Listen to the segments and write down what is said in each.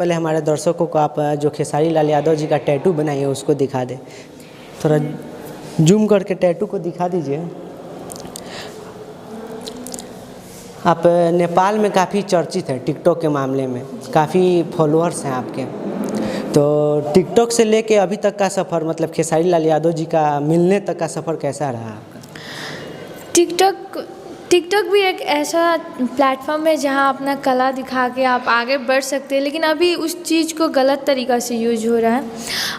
पहले हमारे दर्शकों को आप जो खेसारी लाल यादव जी का टैटू बनाइए उसको दिखा दें। थोड़ा जूम करके टैटू को दिखा दीजिए। आप नेपाल में काफ़ी चर्चित है टिकटॉक के मामले में, काफ़ी फॉलोअर्स हैं आपके। तो टिकटॉक से लेके अभी तक का सफ़र, मतलब खेसारी लाल यादव जी का मिलने तक का सफ़र कैसा रहा आपका? टिकटॉक भी एक ऐसा प्लेटफॉर्म है जहां अपना कला दिखा के आप आगे बढ़ सकते हैं, लेकिन अभी उस चीज़ को गलत तरीक़ा से यूज हो रहा है।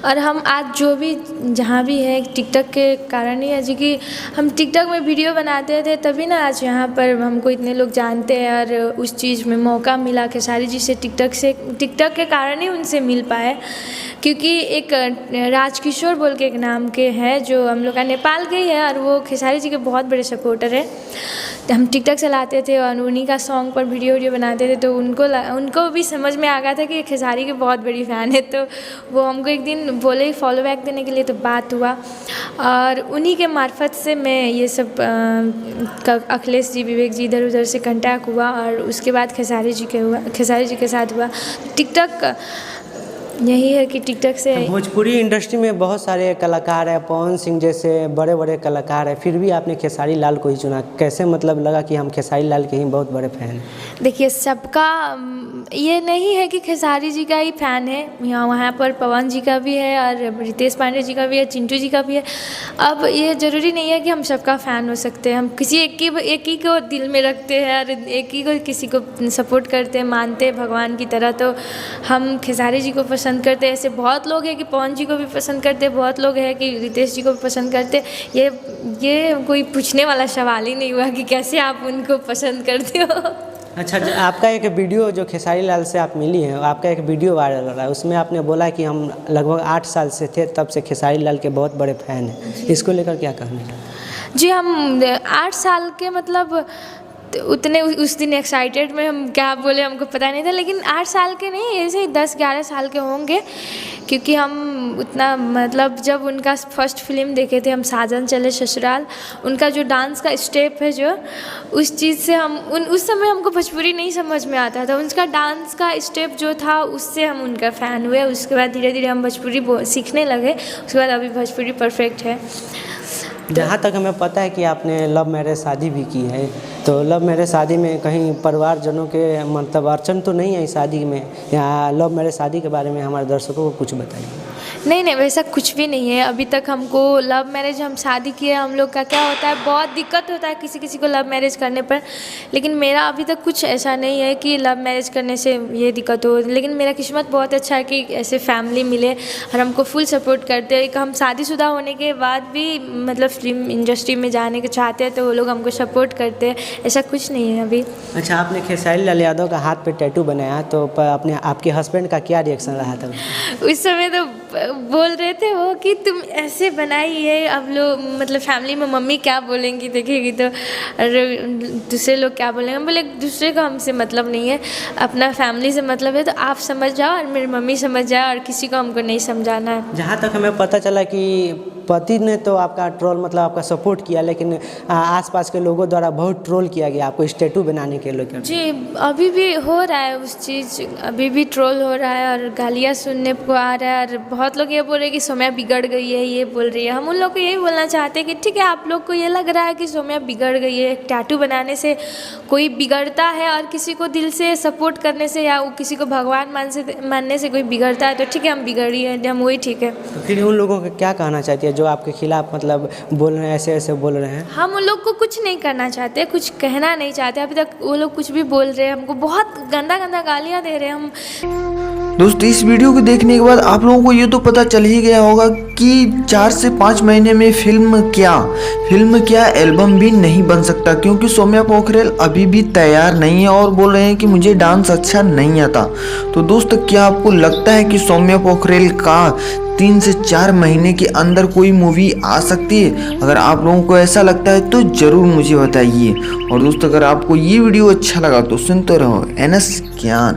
और हम आज जो भी जहां भी है टिकटॉक के कारण ही है जी, कि हम टिकटॉक में वीडियो बनाते थे तभी ना आज यहाँ पर हमको इतने लोग जानते हैं और उस चीज़ में मौका मिला खेसारी जी से। टिकटॉक के कारण ही उनसे मिल पाए, क्योंकि एक राजकिशोर बोल के एक नाम के हैं जो हम लोग का नेपाल के ही है और वो खेसारी जी के बहुत बड़े सपोर्टर है। हम टिकटॉक चलाते थे और उन्हीं का सॉन्ग पर वीडियो बनाते थे, तो उनको भी समझ में आ गया था कि खेसारी की बहुत बड़ी फ़ैन है। तो वो हमको एक दिन बोले फॉलो बैक देने के लिए, तो बात हुआ और उन्हीं के मार्फत से मैं ये सब अखिलेश जी, विवेक जी इधर उधर से कांटेक्ट हुआ और उसके बाद खेसारी जी के साथ हुआ। टिकटॉक यही है कि टिकटॉक से भोजपुरी इंडस्ट्री में बहुत सारे कलाकार हैं, पवन सिंह जैसे बड़े बड़े कलाकार हैं, फिर भी आपने खेसारी लाल को ही चुना। कैसे मतलब लगा कि हम खेसारी लाल के ही बहुत बड़े फ़ैन हैं? देखिए, सबका ये नहीं है कि खेसारी जी का ही फ़ैन है, वहाँ पर पवन जी का भी है और रितेश पांडे जी का भी है, चिंटू जी का भी है। अब ये ज़रूरी नहीं है कि हम सबका फ़ैन हो सकते हैं। हम किसी एक ही को दिल में रखते हैं और एक ही को किसी को सपोर्ट करते हैं, मानते हैं भगवान की तरह। तो हम खेसारी जी को पसंद करते हैं। ऐसे बहुत लोग हैं कि पवन जी को भी पसंद करते हैं, बहुत लोग हैं कि रितेश जी को भी पसंद करते हैं। ये कोई पूछने वाला सवाल ही नहीं हुआ कि कैसे आप उनको पसंद करते हो। अच्छा, आपका एक वीडियो जो खेसारी लाल से आप मिली हैं, आपका एक वीडियो वायरल हो रहा है, उसमें आपने बोला कि हम लगभग 8 साल से थे, तब से खेसारी लाल के बहुत बड़े फ़ैन हैं। इसको लेकर क्या कहना है? जी, हम 8 साल के मतलब उतने उस दिन एक्साइटेड में हम क्या बोले हमको पता नहीं था, लेकिन 8 साल के नहीं, ऐसे ही 10-11 साल के होंगे, क्योंकि हम उतना मतलब जब उनका फर्स्ट फिल्म देखे थे हम साजन चले ससुराल, उनका जो डांस का स्टेप है जो उस चीज़ से हम उस समय हमको भोजपुरी नहीं समझ में आता था, उनका डांस का स्टेप जो था उससे हम उनका फ़ैन हुए। उसके बाद धीरे धीरे हम भोजपुरी सीखने लगे, उसके बाद अभी भोजपुरी परफेक्ट है। जहाँ तक हमें पता है कि आपने लव मैरिज शादी भी की है, तो लव मैरिज शादी में कहीं परिवारजनों के मतलब अड़चन तो नहीं है शादी में, या लव मैरिज शादी के बारे में हमारे दर्शकों को कुछ बताइए। नहीं, वैसा कुछ भी नहीं है। अभी तक हमको लव मैरिज हम शादी किए, हम लोग का क्या होता है, बहुत दिक्कत होता है किसी को लव मैरिज करने पर, लेकिन मेरा अभी तक कुछ ऐसा नहीं है कि लव मैरिज करने से ये दिक्कत हो। लेकिन मेरा किस्मत बहुत अच्छा है कि ऐसे फैमिली मिले और हमको फुल सपोर्ट करते हैं। हम शादीशुदा होने के बाद भी मतलब फिल्म इंडस्ट्री में जाने के चाहते हैं, तो वो लोग हमको सपोर्ट करते हैं। ऐसा कुछ नहीं है अभी। अच्छा, आपने खेसारी लाल यादव का हाथ पे टैटू बनाया, तो आपके हस्बैंड का क्या रिएक्शन रहा था? उस समय तो बोल रहे थे वो कि तुम ऐसे बनाई है, अब लोग मतलब फैमिली में मम्मी क्या बोलेंगी देखेगी तो, और दूसरे लोग क्या बोलेंगे। हम बोले दूसरे को हमसे मतलब नहीं है, अपना फैमिली से मतलब है, तो आप समझ जाओ और मेरी मम्मी समझ जाओ और किसी को हमको नहीं समझाना है। जहाँ तक हमें पता चला कि पति ने तो आपका ट्रोल मतलब आपका सपोर्ट किया, लेकिन आसपास के लोगों द्वारा बहुत ट्रोल किया गया आपको स्टैटू बनाने के लिए। जी, अभी भी हो रहा है उस चीज़, अभी भी ट्रोल हो रहा है और गालियाँ सुनने को आ रहा है और बहुत लोग ये बोल रहे हैं कि सौम्या बिगड़ गई है, ये बोल रही है। हम उन लोग को यही बोलना चाहते हैं कि ठीक है, आप लोग को ये लग रहा है कि सौम्या बिगड़ गई है, टैटू बनाने से कोई बिगड़ता है और किसी को दिल से सपोर्ट करने से या किसी को भगवान मानने से कोई बिगड़ता है, तो ठीक है हम बिगड़ी है, हम वही ठीक है। तो फिर उन लोगों को क्या कहना चाहती है जो आपके खिलाफ मतलब बोल रहे हैं, ऐसे बोल रहे हैं? हम उन लोग को कुछ नहीं करना चाहते, कुछ कहना नहीं चाहते। अभी तक वो लोग कुछ भी बोल रहे हैं, हमको बहुत गंदा गालियाँ दे रहे हैं। हम दोस्तों, इस वीडियो को देखने के बाद आप लोगों को ये तो पता चल ही गया होगा कि 4 से 5 महीने में फिल्म क्या एल्बम भी नहीं बन सकता, क्योंकि सौम्या पोखरेल अभी भी तैयार नहीं है और बोल रहे हैं कि मुझे डांस अच्छा नहीं आता। तो दोस्तों, क्या आपको लगता है कि सौम्या पोखरेल का 3 से 4 महीने के अंदर कोई मूवी आ सकती है? अगर आप लोगों को ऐसा लगता है तो ज़रूर मुझे बताइए। और दोस्तों, अगर आपको ये वीडियो अच्छा लगा तो सुनते रहो NS ज्ञान।